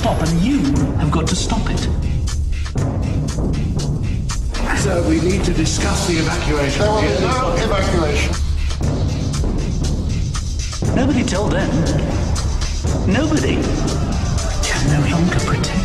stop, and you have got to stop it. Sir, we need to discuss the evacuation. There will be no evacuation. Nobody told them. Nobody. We can no longer pretend.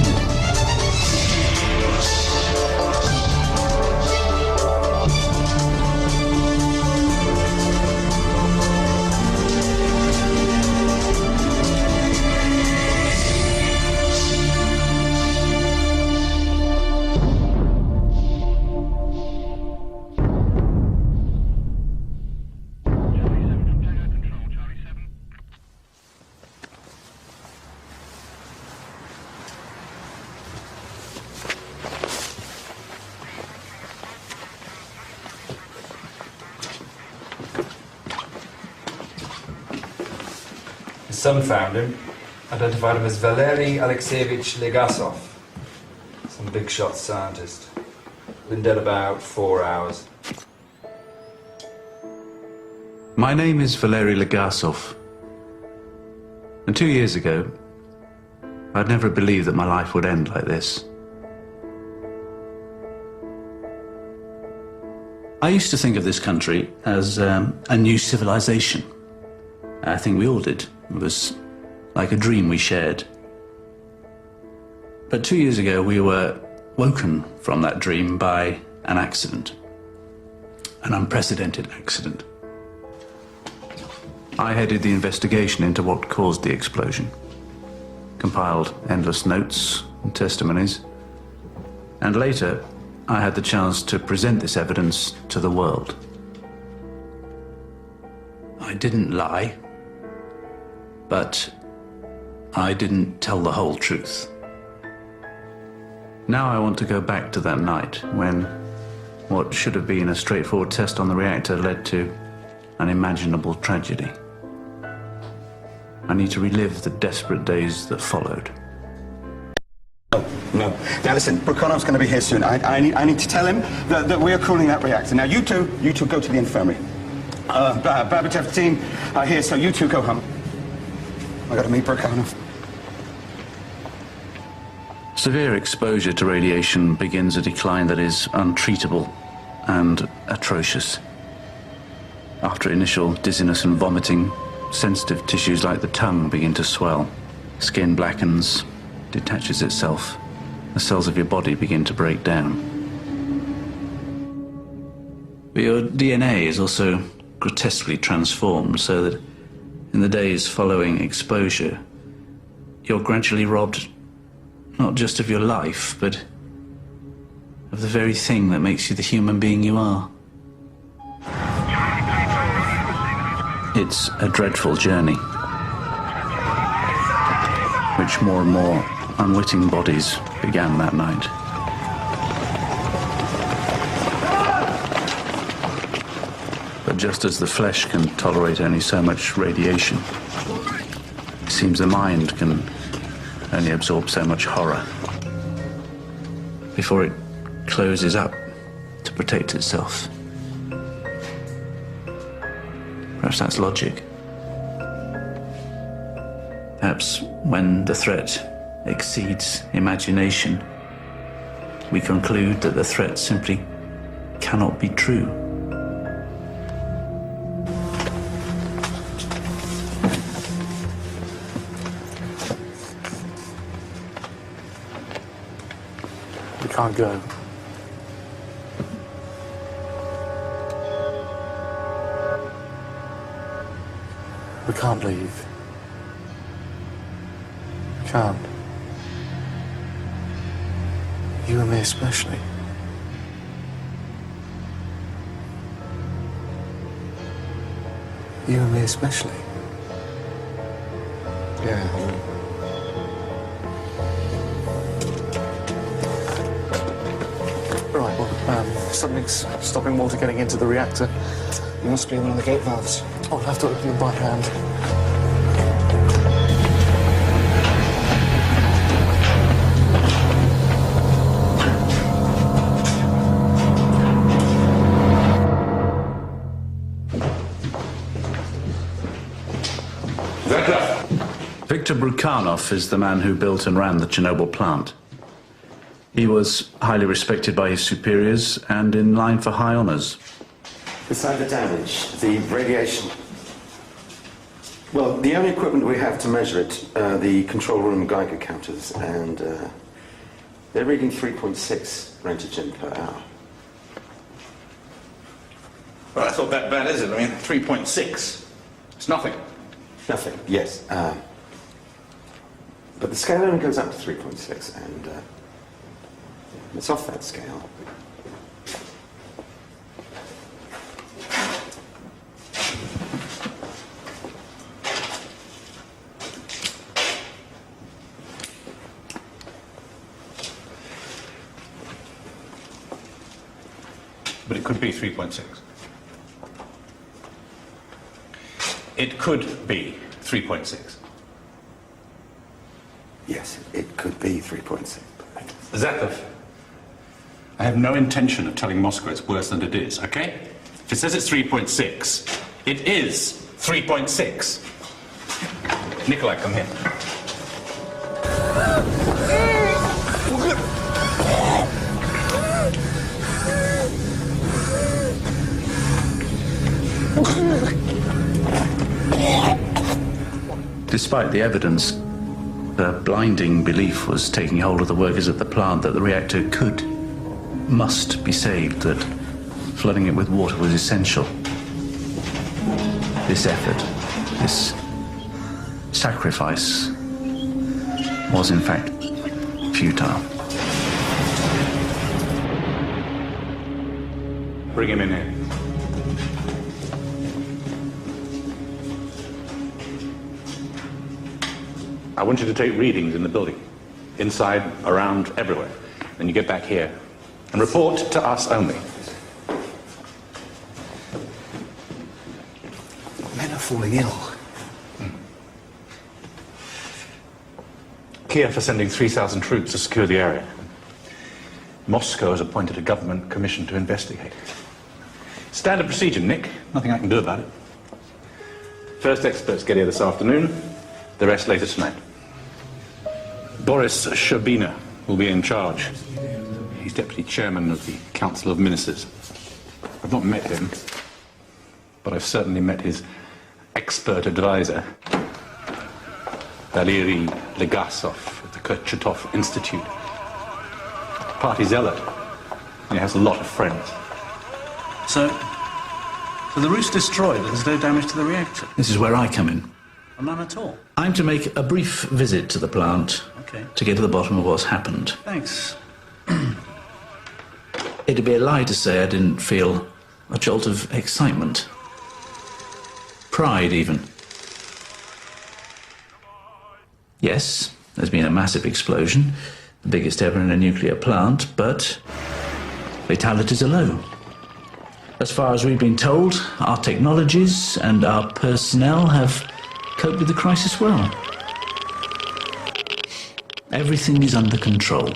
His son found him, identified him as Valery Alexeyevich Legasov, some big shot scientist. Been dead about 4 hours. My name is Valery Legasov, and 2 years ago, I'd never believed that my life would end like this. I used to think of this country as a new civilization. I think we all did. It was like a dream we shared. But 2 years ago, we were woken from that dream by an accident. An unprecedented accident. I headed the investigation into what caused the explosion, compiled endless notes and testimonies, and later I had the chance to present this evidence to the world. I didn't lie, but I didn't tell the whole truth. Now I want to go back to that night when what should have been a straightforward test on the reactor led to unimaginable tragedy. I need to relive the desperate days that followed. No. Now listen, Brukhanov's going to be here soon. I need to tell him that we're cooling that reactor. Now you two go to the infirmary. Babachev's team are here, so you two go home. I got to meet Brukhanov. Severe exposure to radiation begins a decline that is untreatable and atrocious. After initial dizziness and vomiting, sensitive tissues like the tongue begin to swell. Skin blackens, detaches itself. The cells of your body begin to break down. But your DNA is also grotesquely transformed so that in the days following exposure, you're gradually robbed not just of your life, but of the very thing that makes you the human being you are. It's a dreadful journey, which more and more unwitting bodies began that night. But just as the flesh can tolerate only so much radiation, it seems the mind can only absorb so much horror before it closes up to protect itself. Perhaps that's logic. Perhaps when the threat exceeds imagination, we conclude that the threat simply cannot be true. We can't go. We can't leave. We can't. You and me especially. You and me especially. Yeah. Right, well, something's stopping water getting into the reactor. You must be in one of the gate valves. I'll have to open them by hand. Inspector Brukhanov is the man who built and ran the Chernobyl plant. He was highly respected by his superiors and in line for high honours. Beside the damage, the radiation. Well, the only equipment we have to measure it, the control room Geiger counters, and they're reading 3.6 rentgen per hour. Well, that's not that bad, is it? I mean, 3.6. It's nothing. Nothing, yes. But the scale only goes up to 3.6, and it's off that scale. But it could be 3.6. It could be 3.6. Yes, it could be 3.6. Zakov, I have no intention of telling Moscow it's worse than it is, okay? If it says it's 3.6, it is 3.6. Nikolai, come here. Despite the evidence, the blinding belief was taking hold of the workers at the plant that the reactor must be saved, that flooding it with water was essential. This effort, this sacrifice, was in fact futile. Bring him in here. I want you to take readings in the building, inside, around, everywhere. Then you get back here and report to us only. Men are falling ill. Kiev are sending 3,000 troops to secure the area. Moscow has appointed a government commission to investigate. Standard procedure, Nick. Nothing I can do about it. First experts get here this afternoon, the rest later tonight. Boris Sherbina will be in charge. He's deputy chairman of the Council of Ministers. I've not met him, but I've certainly met his expert advisor, Valery Legasov at the Kurchatov Institute. Party zealot. He has a lot of friends. So the roof's destroyed, but there's no damage to the reactor. This is where I come in. None at all. I'm to make a brief visit to the plant to get to the bottom of what's happened. Thanks. It'd be a lie to say I didn't feel a jolt of excitement. Pride, even. Yes, there's been a massive explosion, the biggest ever in a nuclear plant, but fatalities are low. As far as we've been told, our technologies and our personnel have coped with the crisis well. Everything is under control.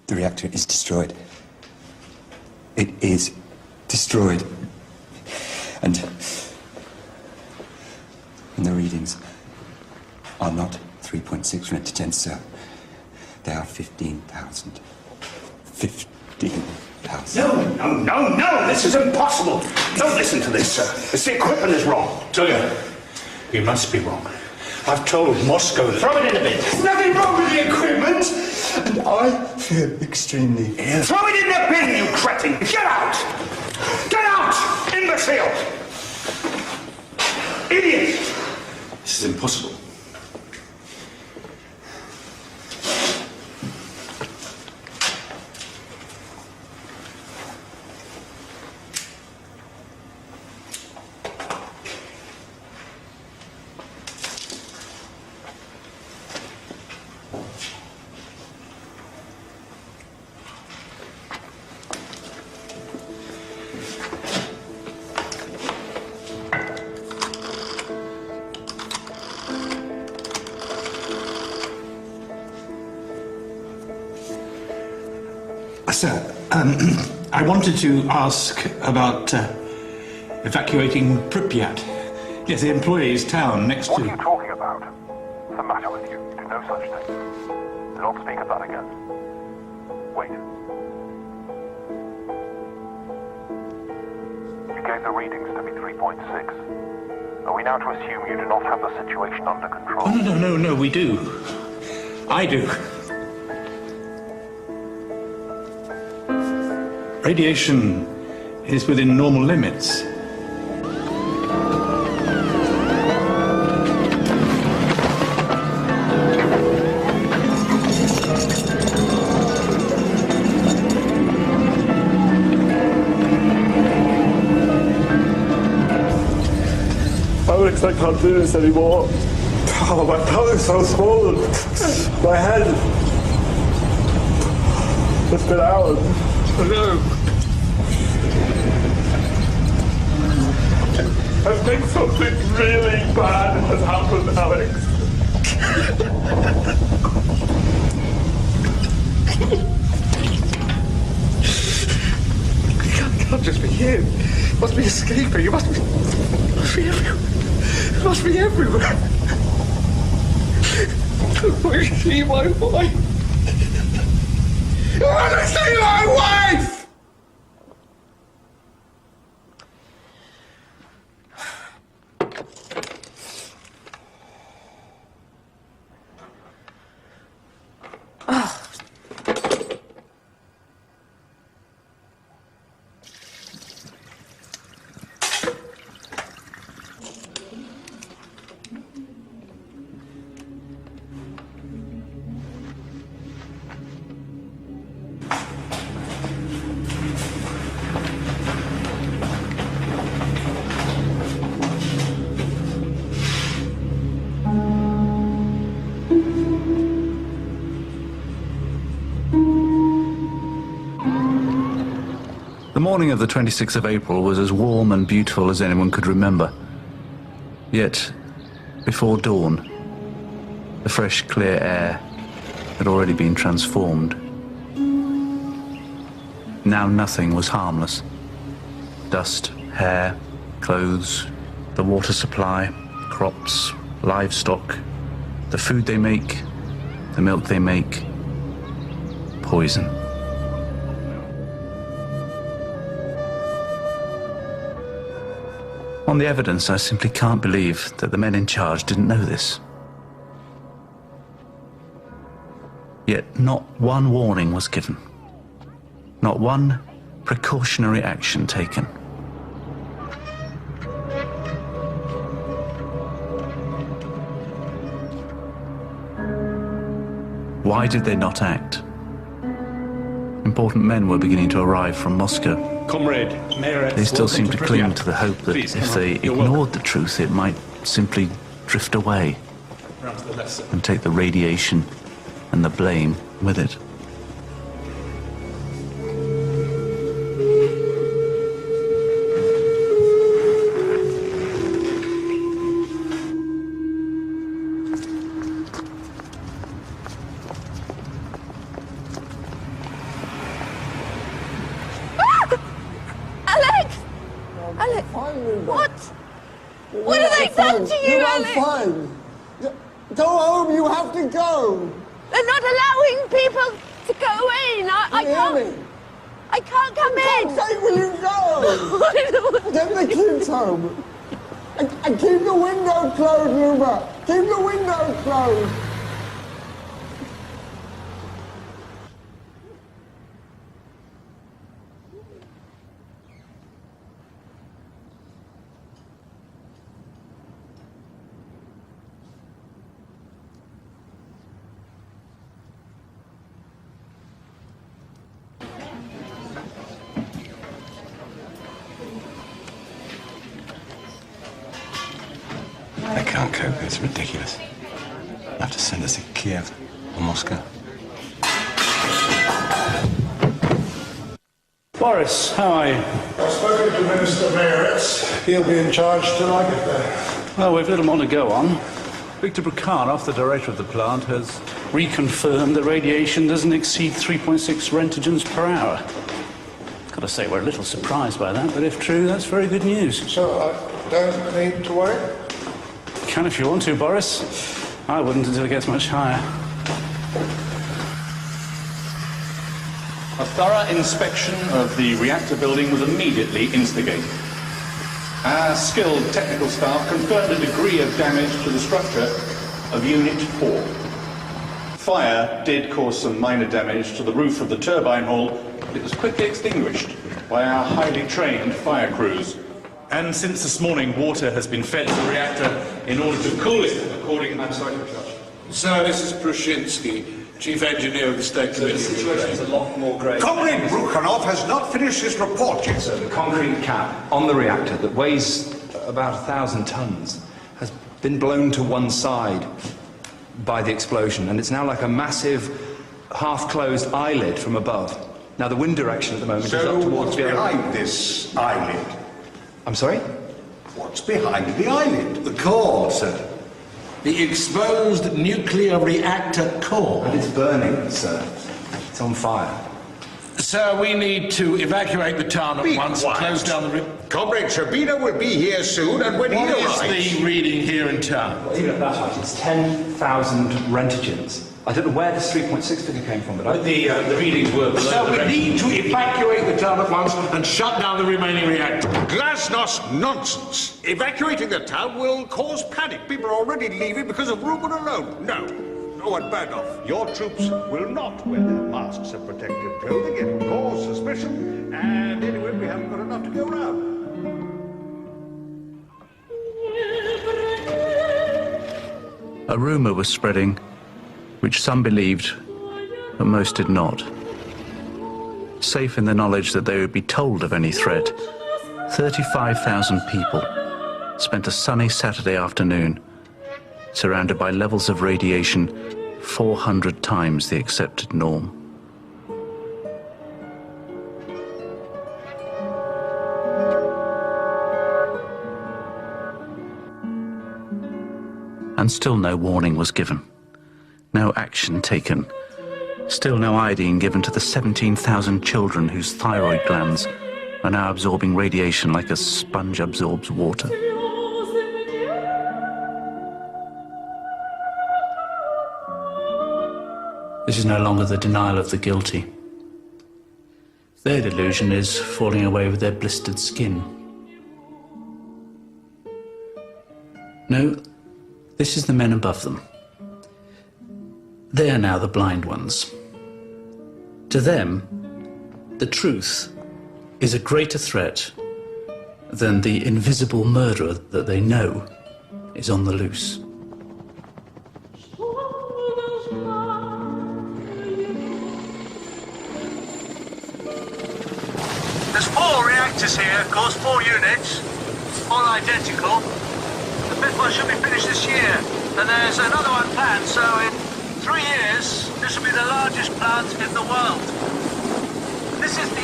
The reactor is destroyed. It is destroyed. And the readings are not 3.6 rentgen, sir. They are 15,000. 15,000. No! This is impossible! Don't listen to this, sir. The equipment is wrong. Julia, you must be wrong. I've told Moscow that... Throw it in the bin. There's nothing wrong with the equipment! And I feel extremely ill. Throw it in the bin, you cretin! Get out! Get out! Imbecile! Idiot! This is impossible. Sir, I wanted to ask about evacuating Pripyat. Yes, the employees' town next to... What are you talking about? What's the matter with you? You do no such thing. Do not speak of that again. Wait. You gave the readings to be 3.6. Are we now to assume you do not have the situation under control? Oh, no, we do. I do. Radiation is within normal limits. Alex, I can't do this anymore. Oh, my pelvis so swollen. My head. It's been hours. No. I think something really bad has happened, Alex. It can't just be you. You must be escaping. You must be everywhere. You must be everywhere. I want to see my wife. I want to see my wife! The morning of the 26th of April was as warm and beautiful as anyone could remember. Yet, before dawn, the fresh, clear air had already been transformed. Now nothing was harmless. Dust, hair, clothes, the water supply, crops, livestock, the food they make, the milk they make, poison. On the evidence, I simply can't believe that the men in charge didn't know this. Yet not one warning was given. Not one precautionary action taken. Why did they not act? Important men were beginning to arrive from Moscow. Comrade, Mayor, they still seem to cling to the hope that Please, if they ignored the truth, it might simply drift away and take the radiation and the blame with it. What have they done to you, Alex? You're fine. Go home, you have to go. They're not allowing people to go in. I can't. I can't come in. Say, will you go? Get the kids home. And keep the window closed, Luba. Keep the window closed. I can't cope. It's ridiculous. I'll have to send us to Kiev or Moscow. Boris, how are you? I've spoken to Minister Meretz. He'll be in charge till I get there. Well, we've little more to go on. Viktor Bukhanov, the director of the plant, has reconfirmed that radiation doesn't exceed 3.6 rentgens per hour. Got to say, we're a little surprised by that, but if true, that's very good news. So I don't need to worry? Can if you want to, Boris. I wouldn't until it gets much higher. A thorough inspection of the reactor building was immediately instigated. Our skilled technical staff confirmed a degree of damage to the structure of Unit 4. Fire did cause some minor damage to the roof of the turbine hall, but it was quickly extinguished by our highly trained fire crews. And since this morning, water has been fed to the reactor in order to cool it, according to... I'm sorry to interrupt. Sir, this is Prushinsky, Chief Engineer of the State Committee. The situation is a lot more grave. Comrade Brukhanov has not finished his report yet. So the concrete cap on the reactor that weighs about 1,000 tons has been blown to one side by the explosion, and it's now like a massive half-closed eyelid from above. Now the wind direction at the moment is up towards what's behind this eyelid? I'm sorry? What's behind the eyelid? The core, sir. The exposed nuclear reactor core. And it's burning, sir. It's on fire. Sir, we need to evacuate the town at once. Close down the... Comrade Sabina will be here soon, and when he arrives... What is the reading here in town? Well, even at that height, it's 10,000 rentigens. I don't know where this 3.6 figure came from, but the readings were below. So we need to evacuate the town at once and shut down the remaining reactor. Glasnost nonsense! Evacuating the town will cause panic. People are already leaving because of rumour alone. No. Oh, and Bernov, your troops will not wear their masks and protective clothing. It will cause suspicion, and anyway, we haven't got enough to go around. A rumour was spreading, which some believed, but most did not. Safe in the knowledge that they would be told of any threat, 35,000 people spent a sunny Saturday afternoon surrounded by levels of radiation 400 times the accepted norm. And still no warning was given. No action taken. Still no iodine given to the 17,000 children whose thyroid glands are now absorbing radiation like a sponge absorbs water. This is no longer the denial of the guilty. Their delusion is falling away with their blistered skin. No, this is the men above them. They are now the blind ones. To them, the truth is a greater threat than the invisible murderer that they know is on the loose. There's 4 reactors here, of course, 4 units, all identical. The 5th one should be finished this year, and there's another one planned, so in 3 years, this will be the largest plant in the world. This is the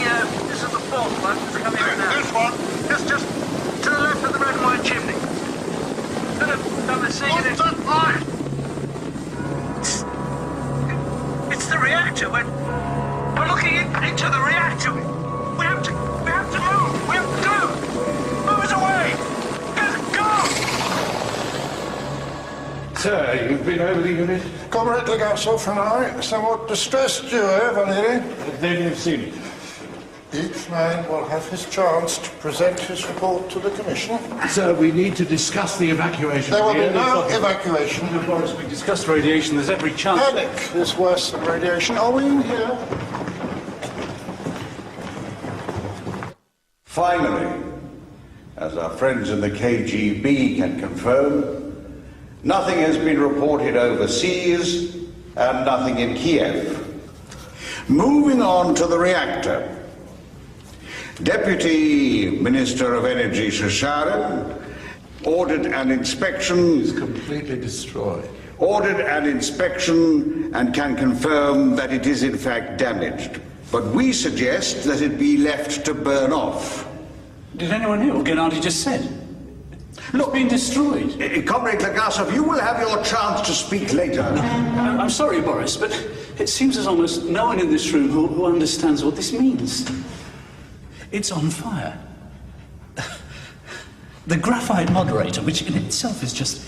4th one that's coming in now. This one? Just to the left of the red and white chimney. Could have done the scene. What's that light? It's the reactor. We're looking into the reactor. We have to move. We have to go. Move us away. Go. Sir, you've been over the unit? Comrade Legasov and I, somewhat distressed you, Valeri? Then you've seen it. Each man will have his chance to present his report to the Commission. Sir, we need to discuss the evacuation. There will be no evacuation. Boris, we discussed radiation. There's every chance. Panic is worse than radiation. Are we in here? Finally, as our friends in the KGB can confirm, nothing has been reported overseas and nothing in Kiev. Moving on to the reactor. Deputy Minister of Energy Shasharin ordered an inspection. It's completely destroyed. Ordered an inspection and can confirm that it is in fact damaged. But we suggest that it be left to burn off. Did anyone hear what Gennady just said? Look, being destroyed. Comrade Legasov, you will have your chance to speak later. I'm sorry, Boris, but it seems there's almost no one in this room who understands what this means. It's on fire. The graphite moderator, which in itself is just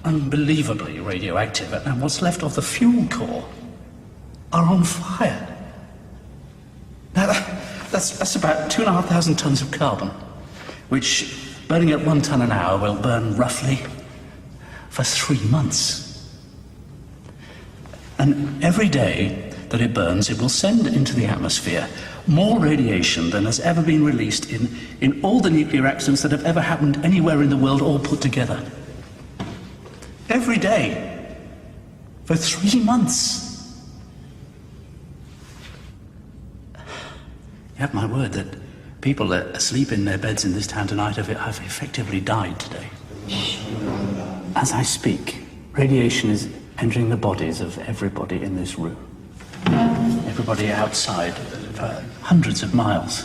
unbelievably radioactive, and what's left of the fuel core are on fire. Now, that's about 2,500 tons of carbon, which, burning at 1 ton an hour, will burn roughly for 3 months. And every day that it burns, it will send into the atmosphere more radiation than has ever been released in all the nuclear accidents that have ever happened anywhere in the world, all put together. Every day. For 3 months. You have my word that people asleep in their beds in this town tonight have effectively died today. As I speak, radiation is entering the bodies of everybody in this room. Everybody outside for hundreds of miles.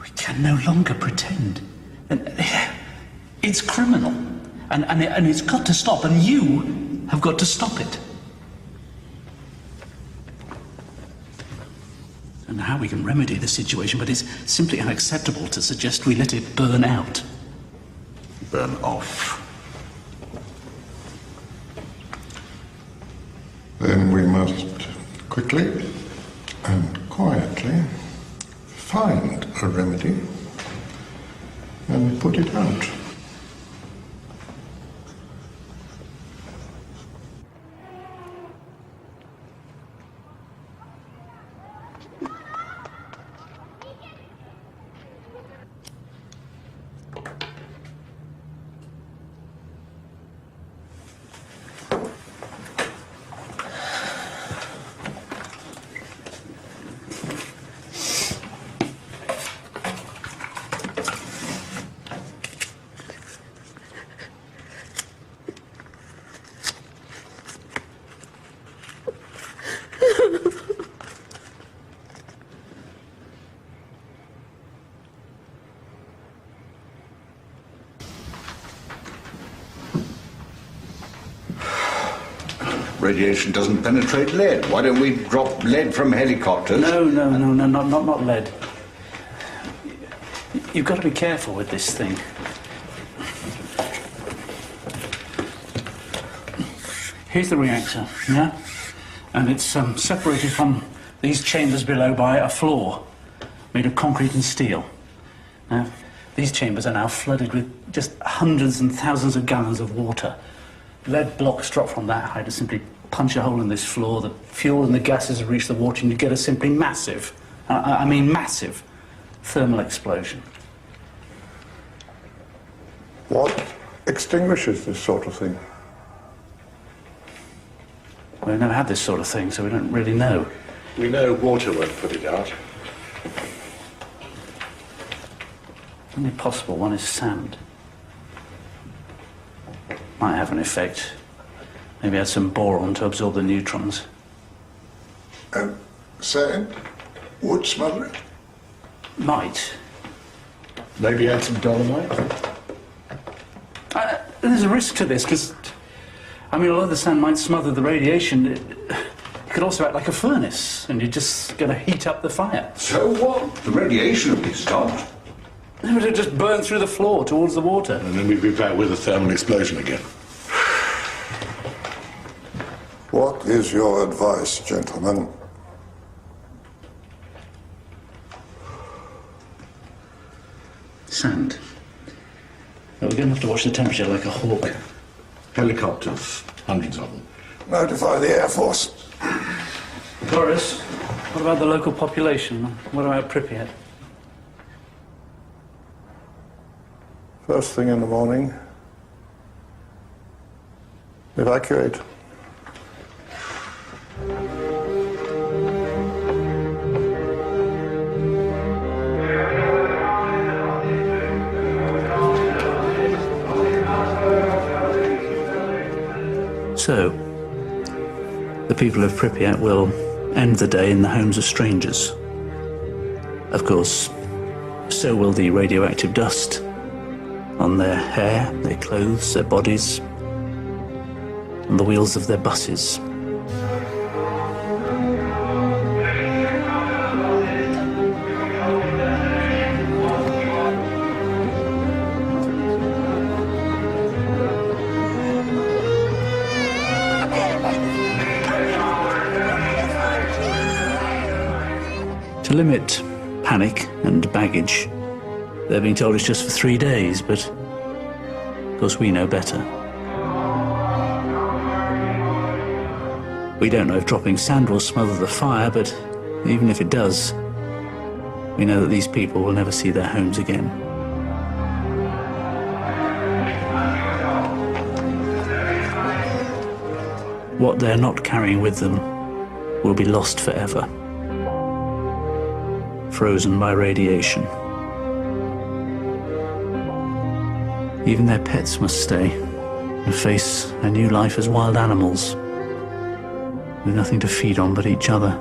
We can no longer pretend. And it's criminal. And it's got to stop, and you have got to stop it. I don't know how we can remedy the situation, but it's simply unacceptable to suggest we let it burn out. Burn off. Then we must quickly and quietly find a remedy and put it out. Radiation doesn't penetrate lead. Why don't we drop lead from helicopters? No, not lead. You've got to be careful with this thing. Here's the reactor, yeah? And it's separated from these chambers below by a flaw made of concrete and steel. Now, these chambers are now flooded with just hundreds and thousands of gallons of water. Lead blocks drop from that height to simply punch a hole in this floor. The fuel and the gases reach the water, and you get a simply massive, I mean massive, thermal explosion. What extinguishes this sort of thing? We've never had this sort of thing, so we don't really know. We know water won't put it out. Only possible one is sand. Might have an effect. Maybe add some boron to absorb the neutrons. Sand would smother it? Might. Maybe add some dolomite? There's a risk to this, because, I mean, although the sand might smother the radiation, it could also act like a furnace, and you're just going to heat up the fire. So what? The radiation will be stopped. It would just burn through the floor towards the water. And then we'd be back with a thermal explosion again. What is your advice, gentlemen? Sand. Well, we're going to have to watch the temperature like a hawk. Helicopters, hundreds of them. Notify the Air Force. Boris, what about the local population? What about Pripyat? First thing in the morning, evacuate. So, the people of Pripyat will end the day in the homes of strangers. Of course, so will the radioactive dust on their hair, their clothes, their bodies, on the wheels of their buses. To limit panic and baggage, they're being told it's just for 3 days, but of course we know better. We don't know if dropping sand will smother the fire, but even if it does, we know that these people will never see their homes again. What they're not carrying with them will be lost forever, frozen by radiation. Even their pets must stay and face a new life as wild animals, with nothing to feed on but each other.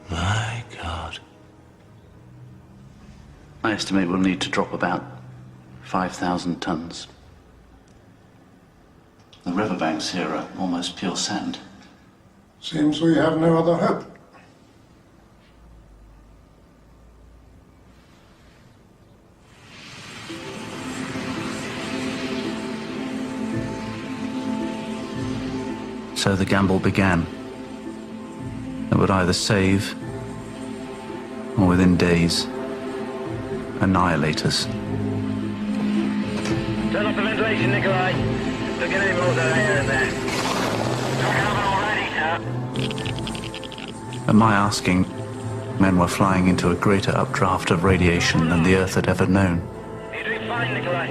My God. I estimate we'll need to drop about 5,000 tons. The riverbanks here are almost pure sand. Seems we have no other hope. So the gamble began. It would either save, or within days, annihilate us. Turn off the ventilation, Nikolai. Don't get any more of that air in there. At my asking, men were flying into a greater updraft of radiation than the Earth had ever known. You're doing fine, Nikolai.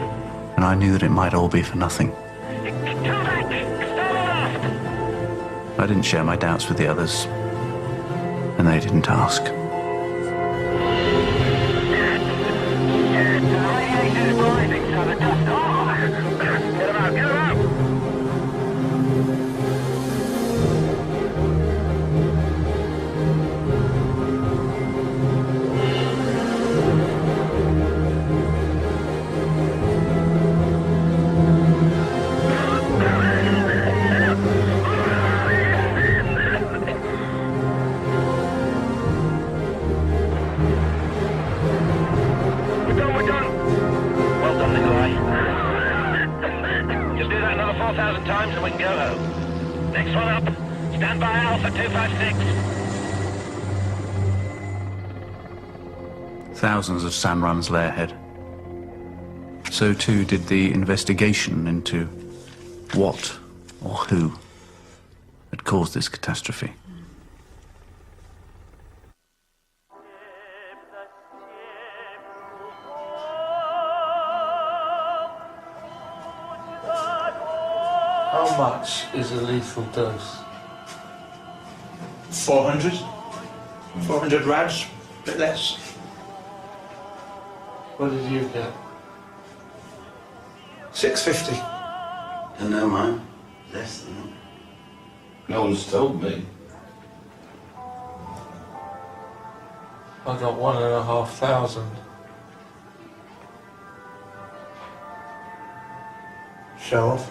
And I knew that it might all be for nothing. Come back! Stop aloft! I didn't share my doubts with the others, and they didn't ask. Times and we can go home. Next one up. Stand by Alpha 256. Thousands of sand runs lay ahead. So too did the investigation into what or who had caused this catastrophe. How much is a lethal dose? 400? 400 rads, a bit less. What did you get? 650. And no, mine. Less than that. No one's told me. I got 1,500. Show off.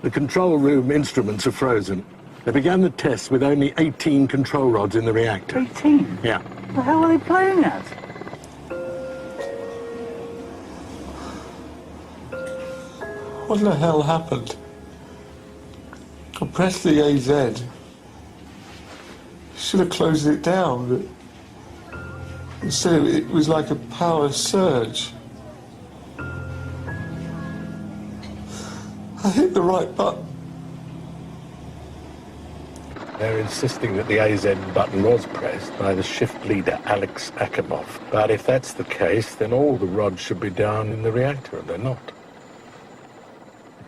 The control room instruments are frozen. They began the tests with only 18 control rods in the reactor. 18? Yeah. The hell are they playing at? What the hell happened? I pressed the AZ. Should have closed it down, but instead it was like a power surge. I hit the right button. They're insisting that the AZ button was pressed by the shift leader, Alex Akimov. But if that's the case, then all the rods should be down in the reactor, and they're not.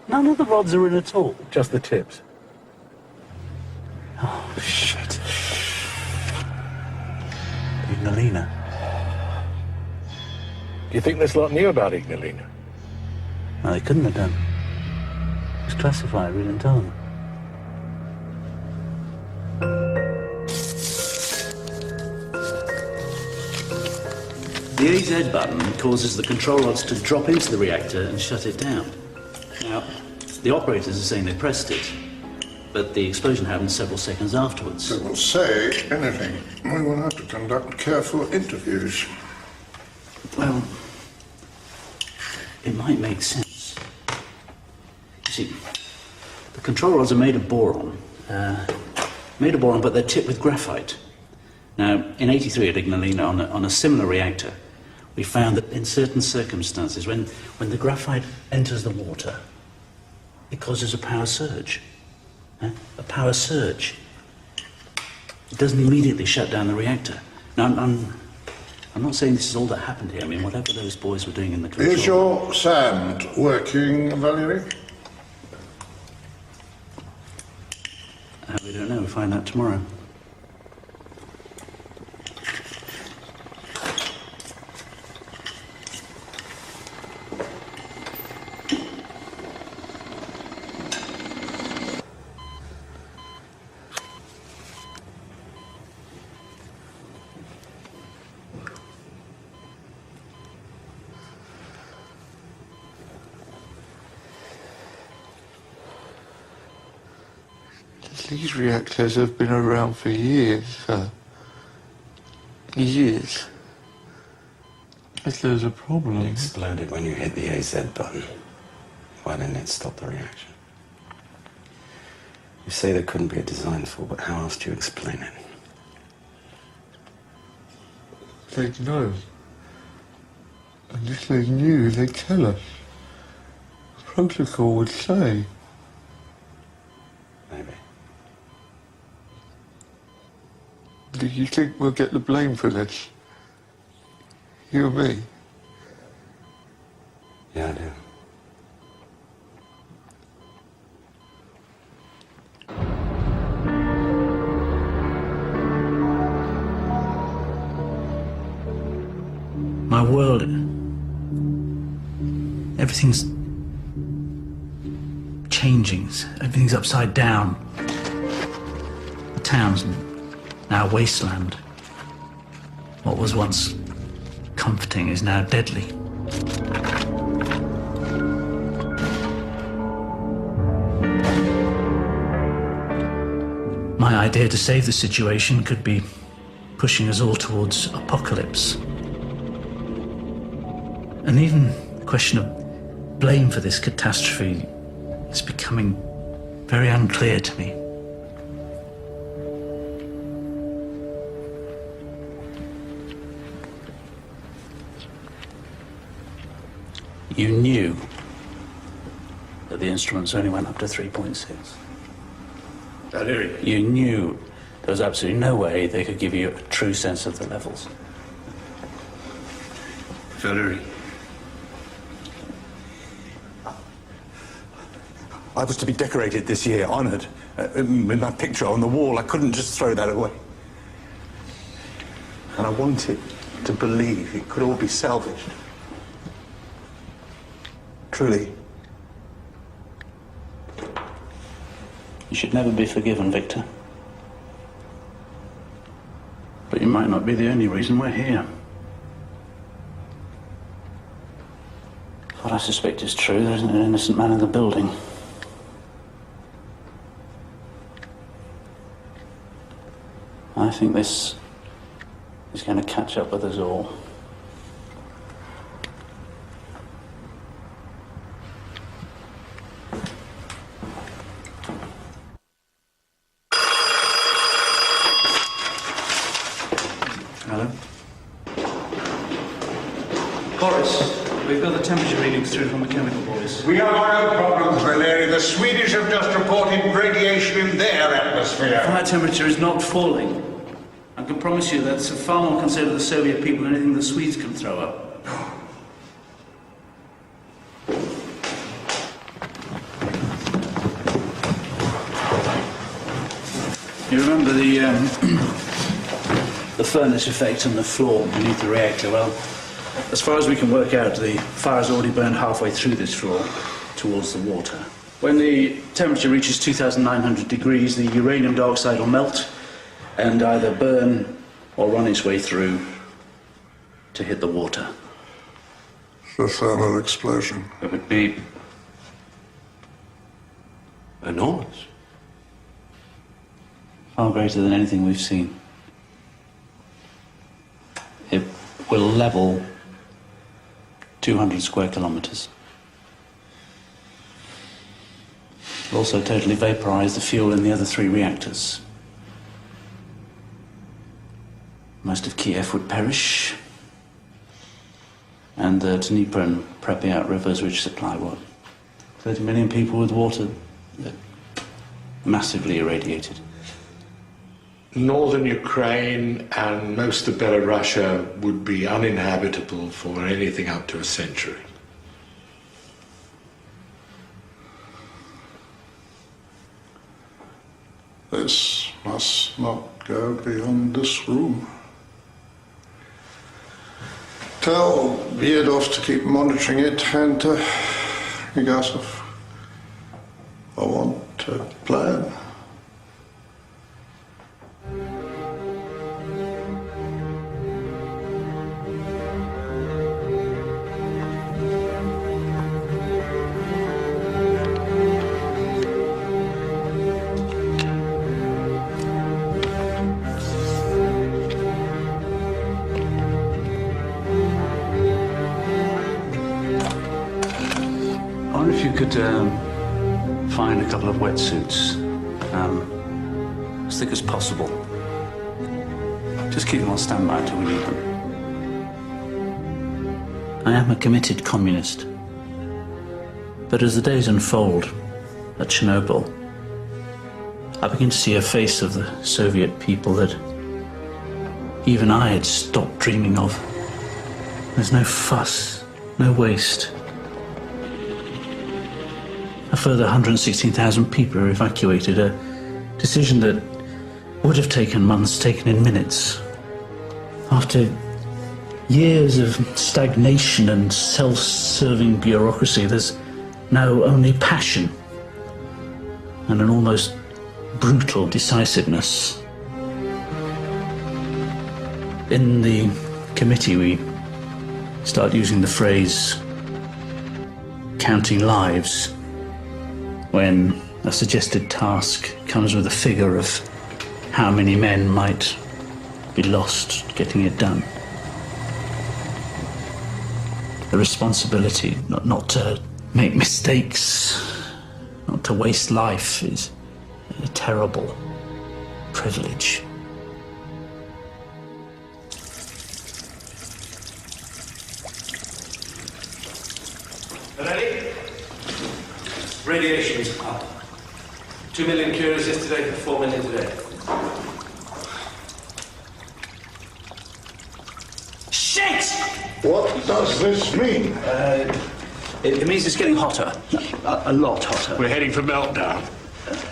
None of the rods are in at all. Just the tips. Oh, shit. Ignalina. Do you think this lot knew about Ignalina? No, they couldn't have done. It's classified, we didn't tell them. The AZ button causes the control rods to drop into the reactor and shut it down. Now, the operators are saying they pressed it, but the explosion happened several seconds afterwards. They will say anything. We will have to conduct careful interviews. Well, it might make sense. You see, the control rods are made of boron. But they're tipped with graphite. Now, in '83 at Ignalina, on a similar reactor, we found that in certain circumstances, when the graphite enters the water, it causes a power surge. A power surge. It doesn't immediately shut down the reactor. Now, I'm not saying this is all that happened here. I mean, whatever those boys were doing in the control... Is your sand working, Valerie? We don't know. We'll find out tomorrow. These reactors have been around for years, sir. Years. If there's a problem... It exploded when you hit the AZ button. Why didn't it stop the reaction? You say there couldn't be a design flaw, but how else do you explain it? They'd know. And if they knew, they'd tell us. The protocol would say. Maybe. Do you think we'll get the blame for this? You and me? Yeah, I do. My world... everything's... changing. Everything's upside down. The town's now a wasteland. What was once comforting is now deadly. My idea to save the situation could be pushing us all towards apocalypse. And even the question of blame for this catastrophe is becoming very unclear to me. You knew that the instruments only went up to 3.6. You knew there was absolutely no way they could give you a true sense of the levels. Valerie. I was to be decorated this year, honoured, with my picture on the wall. I couldn't just throw that away. And I wanted to believe it could all be salvaged. Truly. You should never be forgiven, Victor. But you might not be the only reason we're here. What I suspect is true. There isn't an innocent man in the building. I think this is going to catch up with us all. Hello? Boris, we've got the temperature readings through from the chemical boys. We have our own problems, Valerie. The Swedish have just reported radiation in their atmosphere. Fire temperature is not falling. I can promise you that's a far more concern of the Soviet people than anything the Swedes can throw up. You remember the furnace effect and the flaw beneath the reactor? Well, as far as we can work out, the fire's already burned halfway through this flaw towards the water. When the temperature reaches 2,900 degrees, the uranium dioxide will melt and either burn or run its way through to hit the water. The thermal explosion. It would be enormous. Far greater than anything we've seen. It will level 200 square kilometers. It'll also totally vaporize the fuel in the other 3 reactors. Most of Kiev would perish, and the Dnieper and Pripyat rivers, which supply, 30 million people with water, massively irradiated. Northern Ukraine and most of Belarusia would be uninhabitable for anything up to a century. This must not go beyond this room. Tell Viedov to keep monitoring it, and Legasov, I want a plan. I wonder if you could find a couple of wetsuits, as thick as possible. Just keep them on standby until we need them. I am a committed communist, but as the days unfold at Chernobyl, I begin to see a face of the Soviet people that even I had stopped dreaming of. There's no fuss, no waste. A further 116,000 people are evacuated, a decision that would have taken months, taken in minutes. After years of stagnation and self-serving bureaucracy, there's now only passion and an almost brutal decisiveness. In the committee, we start using the phrase counting lives when a suggested task comes with a figure of how many men might be lost getting it done. The responsibility not to make mistakes, not to waste life is a terrible privilege. Ready? Radiation's up. 2 million cures yesterday, 4 million today. Shit! What does this mean? It means it's getting hotter. A lot hotter. We're heading for meltdown.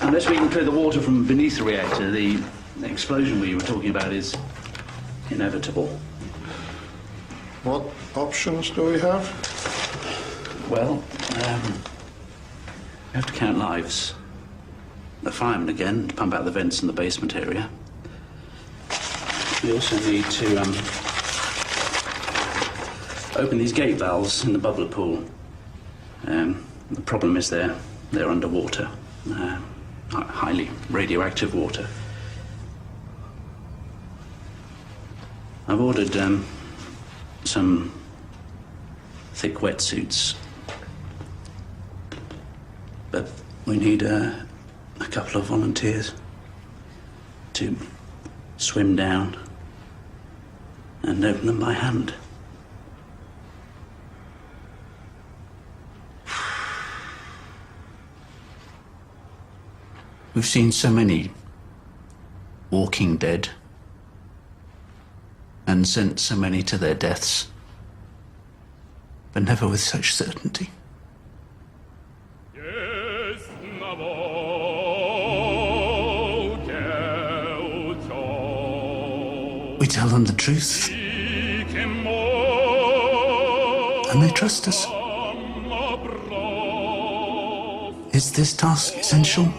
Unless we can clear the water from beneath the reactor, the explosion we were talking about is inevitable. What options do we have? Well, we have to count lives. The firemen again, to pump out the vents in the basement area. We also need to open these gate valves in the bubbler pool. The problem is they're underwater. Highly radioactive water. I've ordered some thick wetsuits, but we need a couple of volunteers to swim down and open them by hand. We've seen so many walking dead and sent so many to their deaths, but never with such certainty. We tell them the truth, and they trust us. Is this task essential?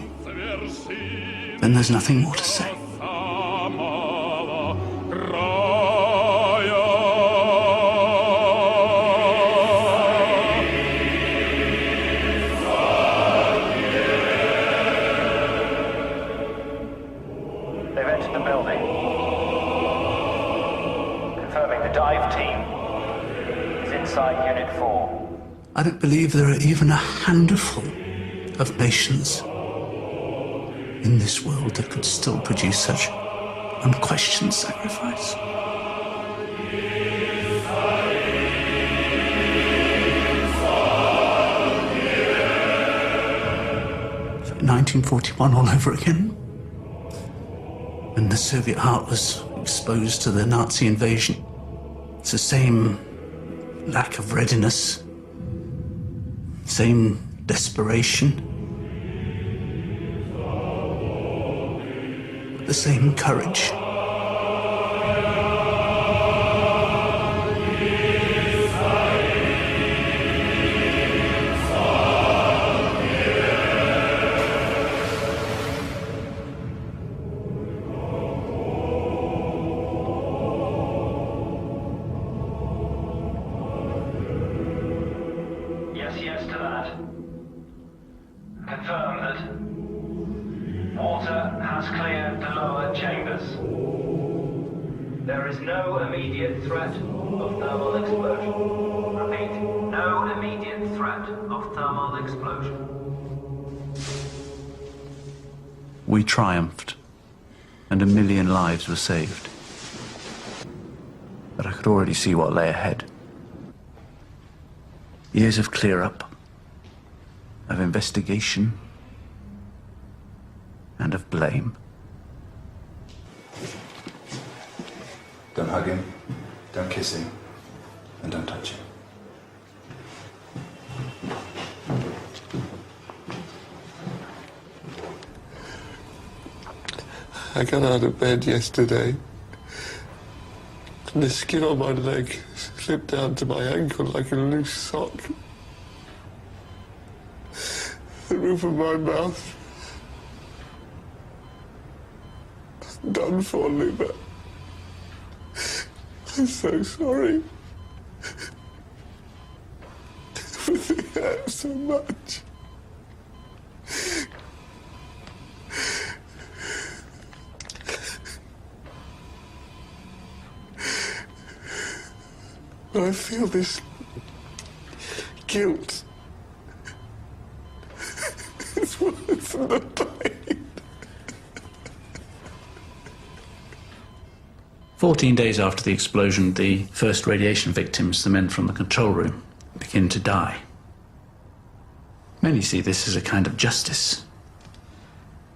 Then there's nothing more to say. the building. Confirming the dive team is inside Unit 4. I don't believe there are even a handful of nations in this world that could still produce such unquestioned sacrifice. So 1941 all over again, when the Soviet heart was exposed to the Nazi invasion. It's the same lack of readiness, same desperation, the same courage. Yes to that. Confirm that water has cleared the lower chambers. There is no immediate threat of thermal explosion. Repeat, no immediate threat of thermal explosion. We triumphed, and 1 million lives were saved. But I could already see what lay ahead. Years of clear-up, of investigation, and of blame. Don't hug him, don't kiss him, and don't touch him. I got out of bed yesterday, and the skin on my leg slipped down to my ankle like a loose sock. The roof of my mouth done for, Luba. I'm so sorry. Everything hurts so much. But I feel this guilt. It's worse than the pain. 14 days after the explosion, the first radiation victims, the men from the control room, begin to die. Many see this as a kind of justice,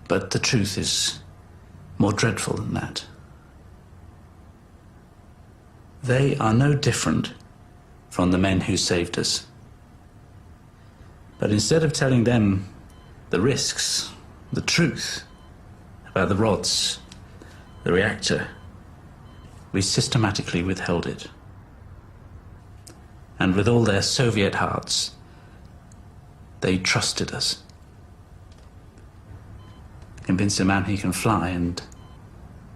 but the truth is more dreadful than that. They are no different from the men who saved us. But instead of telling them the risks, the truth about the rods, the reactor, we systematically withheld it. And with all their Soviet hearts, they trusted us. Convince a man he can fly and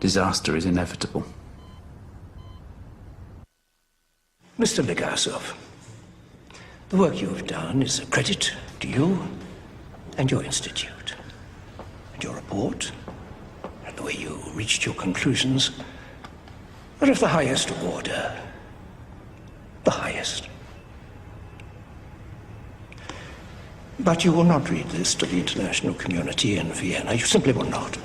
disaster is inevitable. Mr. Legasov, the work you have done is a credit to you and your institute. And your report, and the way you reached your conclusions, are of the highest order. The highest. But you will not read this to the international community in Vienna. You simply will not.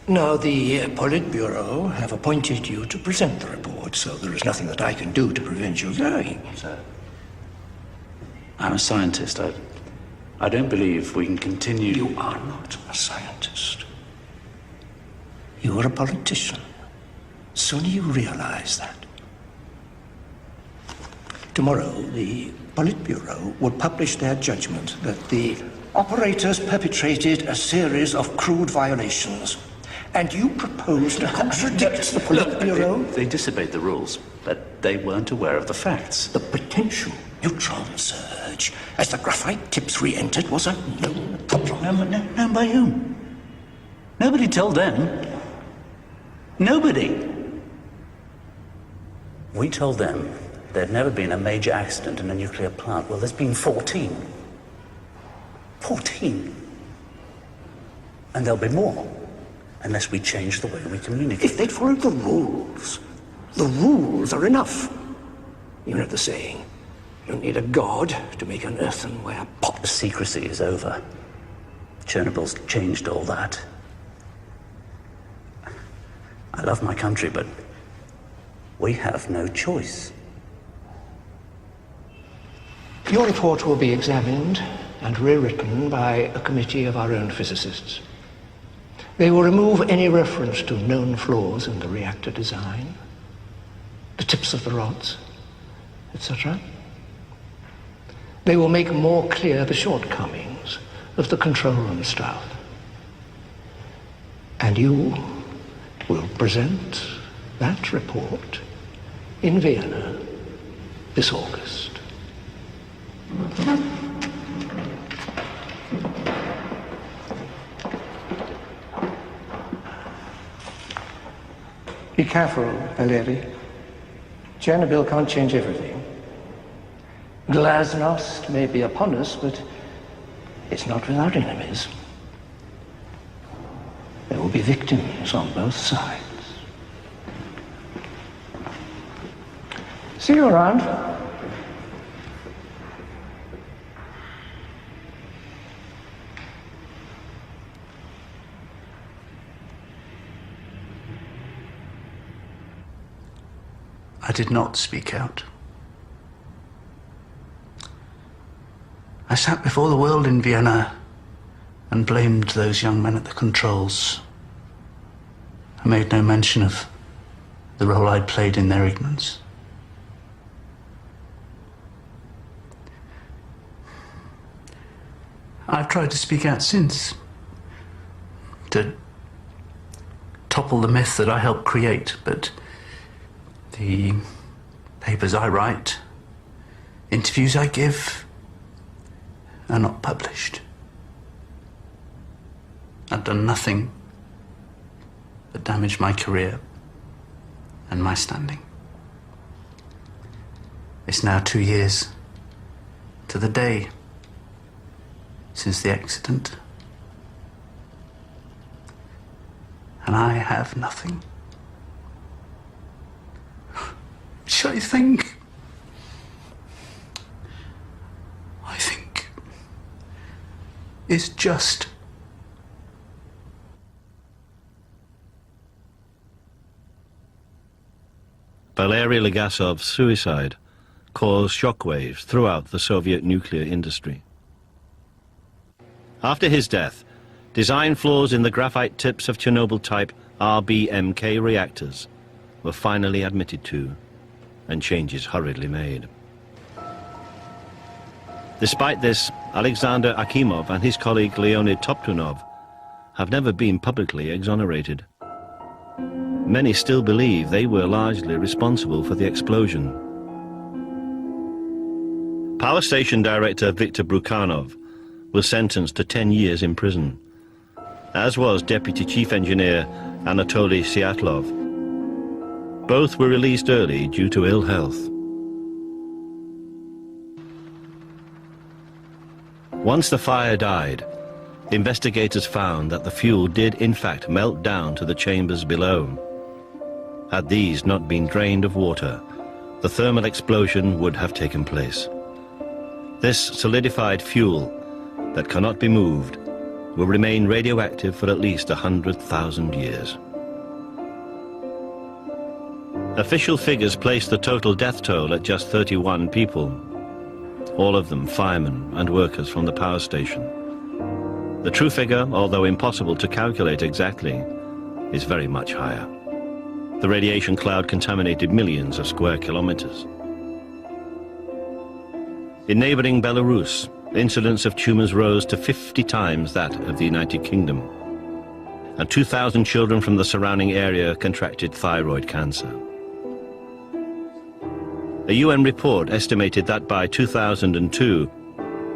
Now, the Politburo have appointed you to present the report, so there is nothing that I can do to prevent you going. Sir, I'm a scientist. I don't believe we can continue... You are not a scientist. You are a politician. Soon you realize that. Tomorrow, the Politburo will publish their judgment that the operators perpetrated a series of crude violations. And you propose to contradict the Politburo? They disobeyed the rules, but they weren't aware of the facts. The potential neutron surge, as the graphite tips re-entered, was a known problem. Known by whom? Nobody told them. Nobody. We told them there'd never been a major accident in a nuclear plant. Well, there's been 14. 14. And there'll be more. unless we change the way we communicate. If they'd followed the rules are enough. You know the saying, you don't need a god to make an earthenware pot. Secrecy is over. Chernobyl's changed all that. I love my country, but we have no choice. Your report will be examined and rewritten by a committee of our own physicists. They will remove any reference to known flaws in the reactor design, the tips of the rods, etc. They will make more clear the shortcomings of the control room staff. And you will present that report in Vienna this August. Be careful, Valeri. Chernobyl can't change everything. Glasnost may be upon us, but it's not without enemies. There will be victims on both sides. See you around. I did not speak out. I sat before the world in Vienna and blamed those young men at the controls. I made no mention of the role I'd played in their ignorance. I've tried to speak out since, to topple the myth that I helped create, but the papers I write, interviews I give, are not published. I've done nothing but damage my career and my standing. It's now 2 years to the day since the accident, and I have nothing. Which I think is just. Valery Legasov's suicide caused shockwaves throughout the Soviet nuclear industry. After his death, design flaws in the graphite tips of Chernobyl-type RBMK reactors were finally admitted to, and changes hurriedly made. Despite this, Alexander Akimov and his colleague Leonid Toptunov have never been publicly exonerated. Many still believe they were largely responsible for the explosion. Power station director Viktor Brukhanov was sentenced to 10 years in prison, as was deputy chief engineer Anatoly Syatlov. Both were released early due to ill health. Once the fire died, investigators found that the fuel did in fact melt down to the chambers below. Had these not been drained of water, the thermal explosion would have taken place. This solidified fuel that cannot be moved will remain radioactive for at least 100,000 years. Official figures place the total death toll at just 31 people, all of them firemen and workers from the power station. The true figure, although impossible to calculate exactly, is very much higher. The radiation cloud contaminated millions of square kilometers. In neighboring Belarus, incidence of tumors rose to 50 times that of the United Kingdom, and 2,000 children from the surrounding area contracted thyroid cancer. A UN report estimated that by 2002,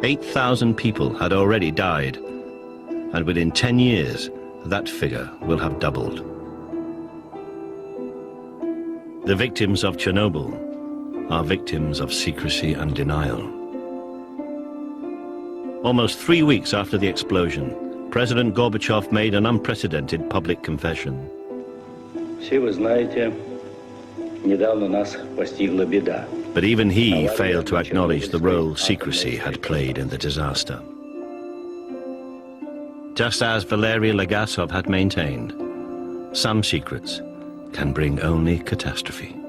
8,000 people had already died, and within 10 years, that figure will have doubled. The victims of Chernobyl are victims of secrecy and denial. Almost 3 weeks after the explosion, President Gorbachev made an unprecedented public confession. But even he failed to acknowledge the role secrecy had played in the disaster. Just as Valery Legasov had maintained, some secrets can bring only catastrophe.